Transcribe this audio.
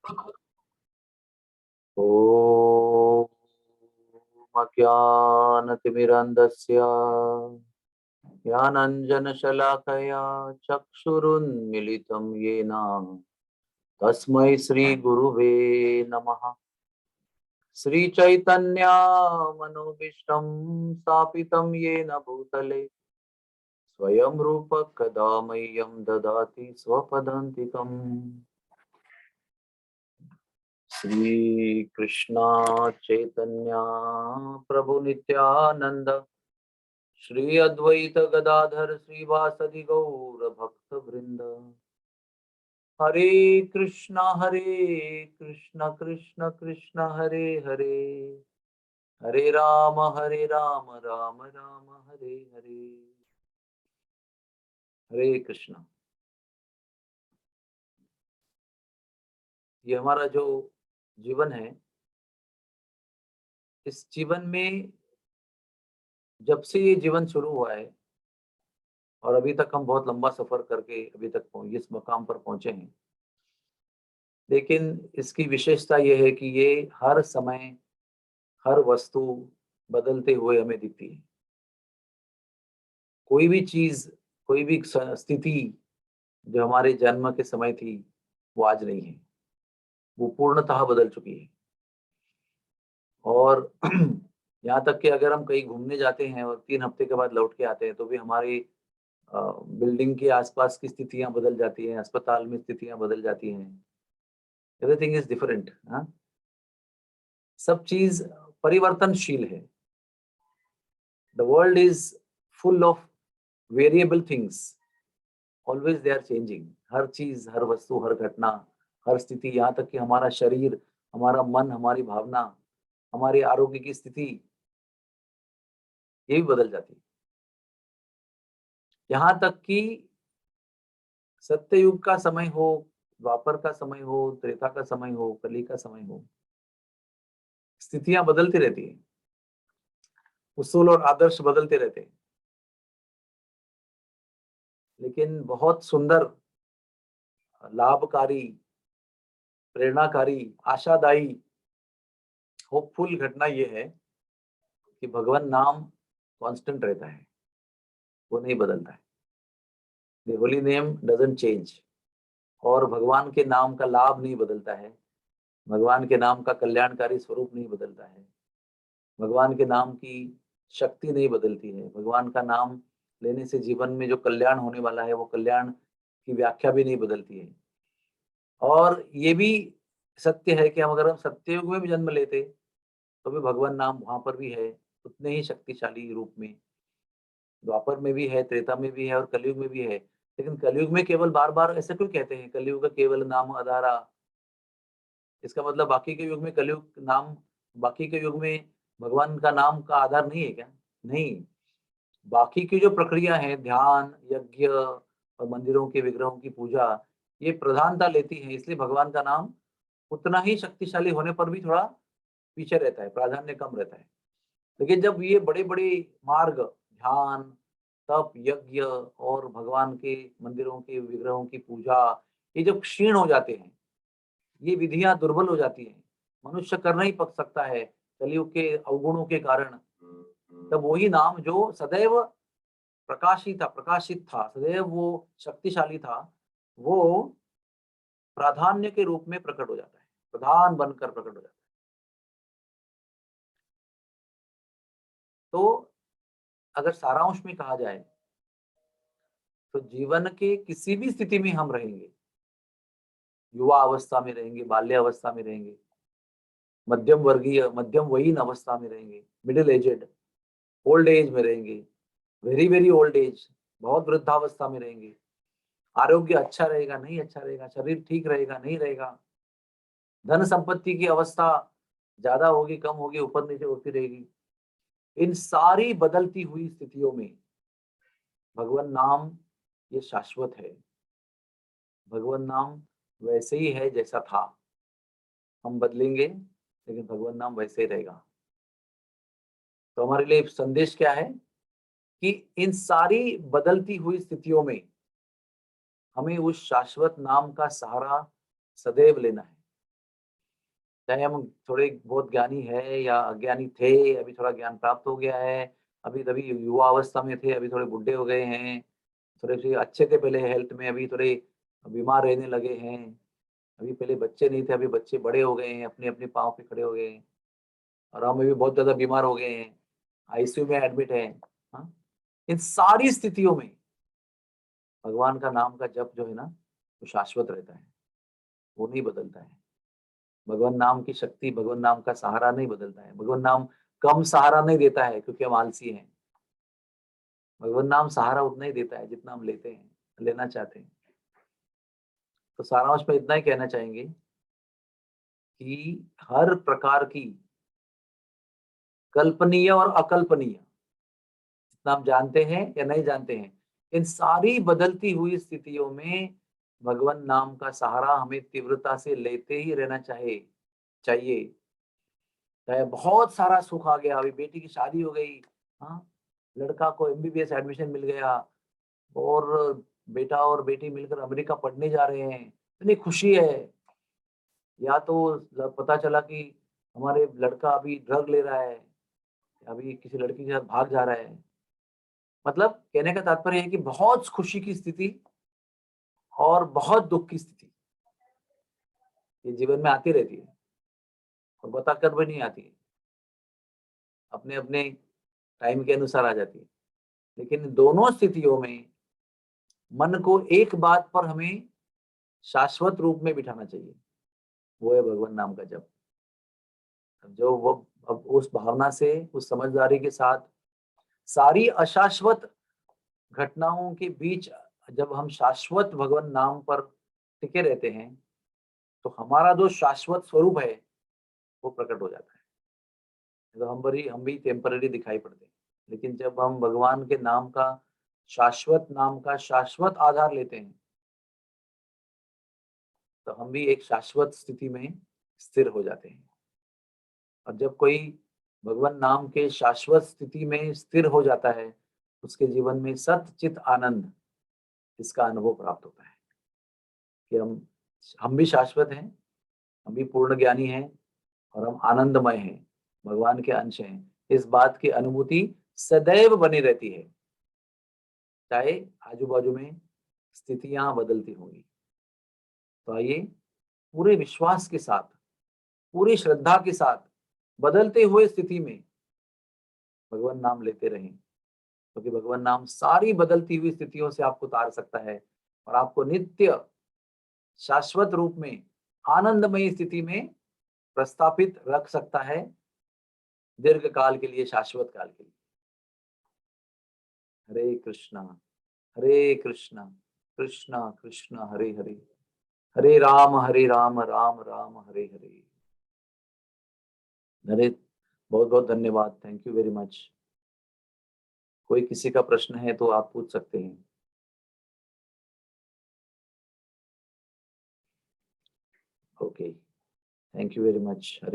ॐ अज्ञानतिमिरन्धस्य ज्ञानाञ्जनशलाकया चक्षुरुन्मिलितं येन तस्मै श्रीगुरुवे नमः। श्रीचैतन्या मनोभीष्टं स्थापितं येन भूतले स्वयं रूप कदा मह्यं ददाति स्वपदान्तिकम्। श्री कृष्णा चैतन्य प्रभु नित्यानंद श्री अद्वैत गदाधर श्रीवासदि गौर भक्त वृंद। हरे कृष्ण कृष्ण कृष्ण हरे हरे, हरे राम राम राम हरे हरे। हरे कृष्ण। ये हमारा जो जीवन है, इस जीवन में जब से ये जीवन शुरू हुआ है और अभी तक हम बहुत लंबा सफर करके अभी तक इस मकाम पर पहुंचे हैं। लेकिन इसकी विशेषता यह है कि ये हर समय हर वस्तु बदलते हुए हमें दिखती है। कोई भी चीज, कोई भी स्थिति जो हमारे जन्म के समय थी वो आज नहीं है, वो पूर्णतः बदल चुकी है। और यहाँ तक कि अगर हम कहीं घूमने जाते हैं और 3 हफ्ते के बाद लौट के आते हैं तो भी हमारी बिल्डिंग के आसपास की स्थितियां बदल जाती हैं, अस्पताल में स्थितियां बदल जाती हैं। Everything is different. हाँ, सब चीज परिवर्तनशील है। The world is full of variable things, always they are changing. हर चीज, हर वस्तु, हर घटना, हर स्थिति, यहाँ तक कि हमारा शरीर, हमारा मन, हमारी भावना, हमारे आरोग्य की स्थिति, ये भी बदल जाती है। यहाँ तक कि सत्ययुग का समय हो, द्वापर का समय हो, त्रेता का समय हो, कली का समय हो, स्थितियां बदलती रहती है, उसूल और आदर्श बदलते रहते हैं। लेकिन बहुत सुंदर, लाभकारी, प्रेरणाकारी, आशादायी, होपफुल घटना यह है कि भगवान नाम कांस्टेंट रहता है, वो नहीं बदलता है। The holy name doesn't change. और भगवान के नाम का लाभ नहीं बदलता है, भगवान के नाम का कल्याणकारी स्वरूप नहीं बदलता है, भगवान के नाम की शक्ति नहीं बदलती है। भगवान का नाम लेने से जीवन में जो कल्याण होने वाला है वो कल्याण की व्याख्या भी नहीं बदलती है। और ये भी सत्य है कि हम सत्ययुग में भी जन्म लेते तो भी भगवान नाम वहां पर भी है, उतने ही शक्तिशाली रूप में। द्वापर में भी है, त्रेता में भी है और कलयुग में भी है। लेकिन कलयुग में केवल बार बार ऐसे क्यों कहते हैं, कलयुग का केवल नाम आधारा? इसका मतलब बाकी के युग में कलयुग नाम, बाकी के युग में भगवान का नाम का आधार नहीं है क्या? नहीं। बाकी की जो प्रक्रिया है, ध्यान, यज्ञ और मंदिरों के विग्रहों की पूजा, ये प्रधानता लेती है, इसलिए भगवान का नाम उतना ही शक्तिशाली होने पर भी थोड़ा पीछे रहता है, प्राधान्य कम रहता है। लेकिन जब ये बड़े बड़े मार्ग, ध्यान, तप, यज्ञ और भगवान के मंदिरों के विग्रहों की पूजा, ये जब क्षीण हो जाते हैं, ये विधियां दुर्बल हो जाती हैं, मनुष्य कर नहीं पक सकता है कलयुग के अवगुणों के कारण, तब वही नाम जो सदैव प्रकाशित था, सदैव वो शक्तिशाली था, वो प्राधान्य के रूप में प्रकट हो जाता है, प्रधान बनकर प्रकट हो जाता है। तो अगर सारांश में कहा जाए तो जीवन के किसी भी स्थिति में हम रहेंगे, युवा अवस्था में रहेंगे, बाल्यावस्था में रहेंगे, मध्यम वर्गीय, मध्यम वयीन अवस्था में रहेंगे, मिडिल एजेड, ओल्ड एज में रहेंगे, वेरी वेरी ओल्ड एज, बहुत वृद्धावस्था में रहेंगे, आरोग्य अच्छा रहेगा नहीं अच्छा रहेगा, शरीर ठीक रहेगा नहीं रहेगा, धन संपत्ति की अवस्था ज्यादा होगी कम होगी, ऊपर नीचे होती रहेगी, इन सारी बदलती हुई स्थितियों में भगवान नाम ये शाश्वत है। भगवान नाम वैसे ही है जैसा था, हम बदलेंगे लेकिन भगवान नाम वैसे ही रहेगा। तो हमारे लिए संदेश क्या है कि इन सारी बदलती हुई स्थितियों में हमें उस शाश्वत नाम का सहारा सदैव लेना है। चाहे हम थोड़े बहुत ज्ञानी है या अज्ञानी थे, अभी थोड़ा ज्ञान प्राप्त हो गया है, अभी तभी युवा अवस्था में थे, अभी थोड़े बुड्ढे हो गए हैं, थोड़े से अच्छे थे पहले हेल्थ में, अभी थोड़े बीमार रहने लगे हैं, अभी पहले बच्चे नहीं थे, अभी बच्चे बड़े हो गए हैं, अपने-अपने पाँव पे खड़े हो गए हैं और हम अभी बहुत ज़्यादा बीमार हो गए हैं, आईसीयू में एडमिट हैं। हाँ? इन सारी स्थितियों में भगवान का नाम का जप जो है ना, वो शाश्वत रहता है, वो नहीं बदलता है। भगवान नाम की शक्ति, भगवान नाम का सहारा नहीं बदलता है। भगवान नाम कम सहारा नहीं देता है क्योंकि हम आलसी हैं। भगवान नाम सहारा उतना ही देता है जितना हम लेते हैं, लेना चाहते हैं। तो सारांश में इतना ही कहना चाहेंगे कि हर प्रकार की कल्पनीय और अकल्पनीय, जितना हम जानते हैं या नहीं जानते हैं, इन सारी बदलती हुई स्थितियों में भगवान नाम का सहारा हमें तीव्रता से लेते ही रहना चाहिए। चाहे बहुत सारा सुख आ गया, अभी बेटी की शादी हो गई, हाँ, लड़का को एमबीबीएस एडमिशन मिल गया और बेटा और बेटी मिलकर अमेरिका पढ़ने जा रहे हैं, इतनी खुशी है। या तो पता चला कि हमारे लड़का अभी ड्रग ले रहा है, अभी किसी लड़की के साथ भाग जा रहा है। मतलब कहने का तात्पर्य है कि बहुत खुशी की स्थिति और बहुत दुःख की स्थिति, ये जीवन में आती रहती है और बताकर भी नहीं आती है, अपने-अपने टाइम के अनुसार आ जाती है। लेकिन दोनों स्थितियों में मन को एक बात पर हमें शाश्वत रूप में बिठाना चाहिए, वो है भगवान नाम का जप। जो वो अब उस भावना से, उस समझदारी के साथ सारी अशाश्वत घटनाओं के बीच जब हम शाश्वत भगवान नाम पर टिके रहते हैं, तो हमारा जो शाश्वत स्वरूप है, वो प्रकट हो जाता है। तो हम भी टेम्पररी दिखाई पड़ते हैं। लेकिन जब हम भगवान के नाम का, शाश्वत नाम का शाश्वत आधार लेते हैं, तो हम भी एक शाश्वत स्थिति में स्थिर हो जाते हैं। और जब कोई भगवान नाम के शाश्वत स्थिति में स्थिर हो जाता है, उसके जीवन में सत-चित आनंद, इसका अनुभव प्राप्त होता है कि हम भी शाश्वत हैं, हम भी पूर्ण ज्ञानी हैं और हम आनंदमय हैं, भगवान के अंश हैं। इस बात की अनुभूति सदैव बनी रहती है, चाहे आजू-बाजू में स्थितियाँ बदलती होंगी। तो आइए पूरे विश्वास के साथ, पूरी श्रद्धा के साथ, बदलते हुए स्थिति में भगवान नाम लेते रहें, क्योंकि भगवान नाम सारी बदलती हुई स्थितियों से आपको उतार सकता है और आपको नित्य शाश्वत रूप में आनंदमयी स्थिति में प्रस्थापित रख सकता है, दीर्घ काल के लिए, शाश्वत काल के लिए। हरे कृष्णा, हरे कृष्णा, कृष्णा कृष्णा हरे हरे, हरे राम, राम राम हरे हरे। हरे, बहुत बहुत धन्यवाद, थैंक यू वेरी मच। कोई किसी का प्रश्न है तो आप पूछ सकते हैं। Okay, thank you very much. Hare